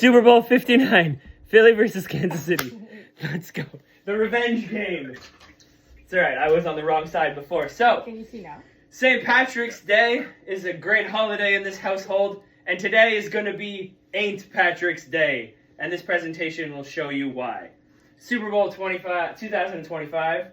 Super Bowl 59, Philly versus Kansas City. Let's go. The revenge game. It's all right. I was on the wrong side before. So, Can you see now? St. Patrick's Day is a great holiday in this household, and today is going to be Ain't Patrick's Day, and this presentation will show you why. Super Bowl 2025.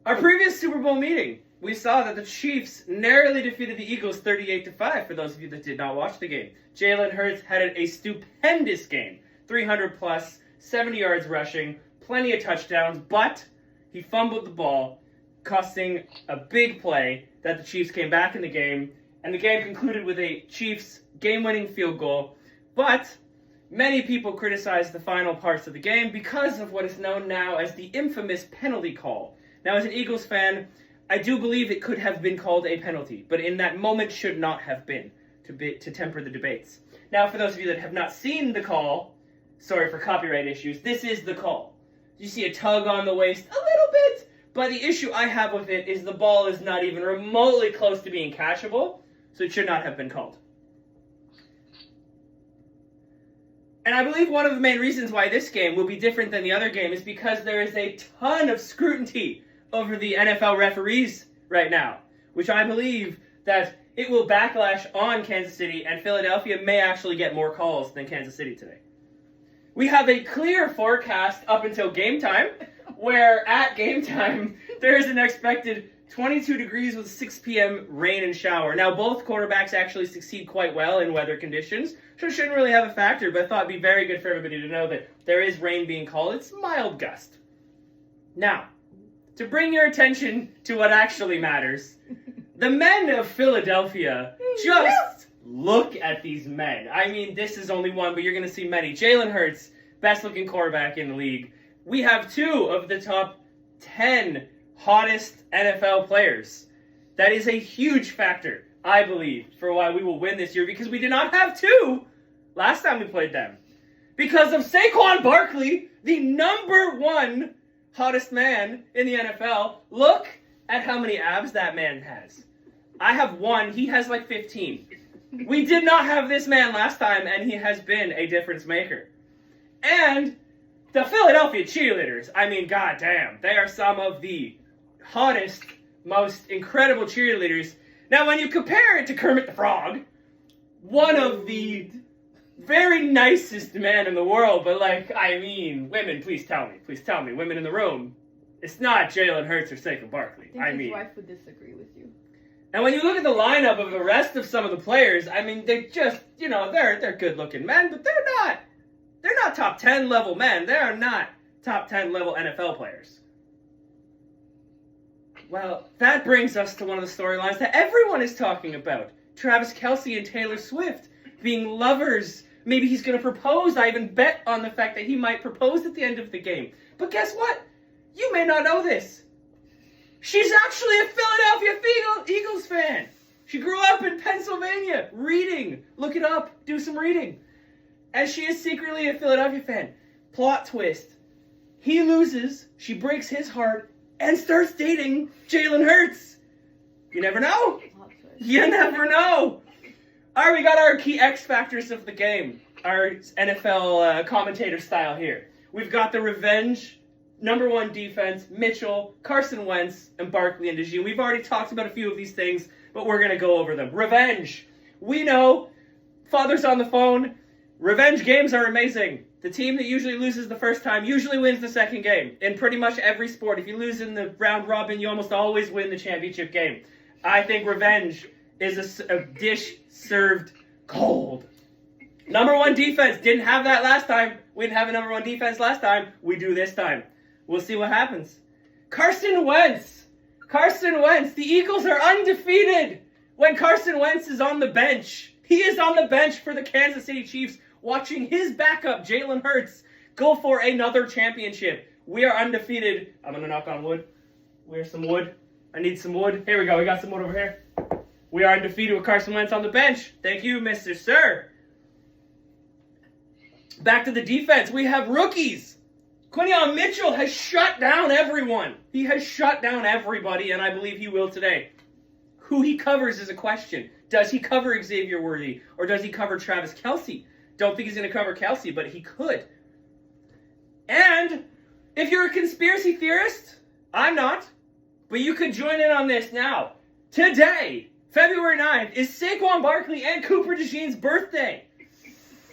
Our previous Super Bowl meeting, we saw that the Chiefs narrowly defeated the Eagles 38-5, for those of you that did not watch the game. Jalen Hurts had a stupendous game, 300 plus, 70 yards rushing, plenty of touchdowns, but he fumbled the ball, costing a big play that the Chiefs came back in the game, and the game concluded with a Chiefs game-winning field goal. But many people criticized the final parts of the game because of what is known now as the infamous penalty call. Now, as an Eagles fan, I do believe it could have been called a penalty, but in that moment should not have been, to temper the debates. Now, for those of you that have not seen the call, sorry for copyright issues, this is the call. You see a tug on the waist a little bit, but the issue I have with it is the ball is not even remotely close to being catchable, so it should not have been called. And I believe one of the main reasons why this game will be different than the other game is because there is a ton of scrutiny over the NFL referees right now, which I believe that it will backlash on Kansas City, and Philadelphia may actually get more calls than Kansas City today. We have a clear forecast up until game time, where at game time, there is an expected 22 degrees with 6 p.m. rain and shower. Now, both quarterbacks actually succeed quite well in weather conditions, so it shouldn't really have a factor, but I thought it'd be very good for everybody to know that there is rain being called. It's mild gust. Now, to bring your attention to what actually matters, the men of Philadelphia, just look at these men. I mean, this is only one, but you're going to see many. Jalen Hurts, best-looking quarterback in the league. We have 2 of the top 10 hottest NFL players. That is a huge factor, I believe, for why we will win this year, because we did not have 2 last time we played them. Because of Saquon Barkley, the number 1 hottest man in the NFL. Look at how many abs that man has. I have 1, he has like 15. We did not have this man last time, and he has been a difference maker. And the Philadelphia cheerleaders, I mean, goddamn, they are some of the hottest, most incredible cheerleaders. Now, when you compare it to Kermit the Frog, one of the very nicest men in the world, but like, I mean, women, please tell me, women in the room, it's not Jalen Hurts or Saquon Barkley. I think his wife would disagree with you. And when you look at the lineup of the rest of some of the players, I mean, they just, they're good-looking men, but they're not top 10 level men. They are not top 10 level NFL players. Well, that brings us to one of the storylines that everyone is talking about. Travis Kelce and Taylor Swift being lovers. Maybe he's going to propose. I even bet on the fact that he might propose at the end of the game. But guess what? You may not know this. She's actually a Philadelphia Eagles fan. She grew up in Pennsylvania, reading. Look it up. Do some reading. And she is secretly a Philadelphia fan. Plot twist. He loses. She breaks his heart and starts dating Jalen Hurts. You never know. You never know. All right, we got our key X factors of the game. Our NFL commentator style here. We've got the revenge, number 1 defense, Mitchell, Carson Wentz, and Barkley and DeJean. We've already talked about a few of these things, but we're going to go over them. Revenge. We know, father's on the phone, revenge games are amazing. The team that usually loses the first time usually wins the second game. In pretty much every sport, if you lose in the round robin, you almost always win the championship game. I think revenge is a dish served cold. Number 1 defense. Didn't have that last time. We didn't have a number 1 defense last time. We do this time. We'll see what happens. Carson Wentz. The Eagles are undefeated when Carson Wentz is on the bench. He is on the bench for the Kansas City Chiefs, watching his backup, Jalen Hurts, go for another championship. We are undefeated. I'm going to knock on wood. Where's some wood? I need some wood. Here we go. We got some wood over here. We are undefeated with Carson Wentz on the bench. Thank you, Mr. Sir. Back to the defense. We have rookies. Quinyon Mitchell has shut down everyone. He has shut down everybody, and I believe he will today. Who he covers is a question. Does he cover Xavier Worthy, or does he cover Travis Kelce? Don't think he's going to cover Kelsey, but he could. And if you're a conspiracy theorist, I'm not, but you could join in on this now. Today, February 9th, is Saquon Barkley and Cooper DeJean's birthday.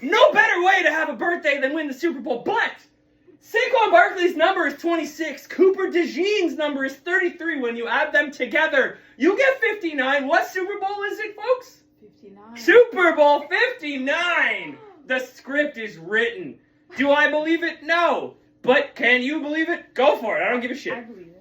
No better way to have a birthday than win the Super Bowl, but Saquon Barkley's number is 26. Cooper DeJean's number is 33. When you add them together, you get 59. What Super Bowl is it, folks? 59. Super Bowl 59! The script is written. Do I believe it? No. But can you believe it? Go for it. I don't give a shit. I believe it.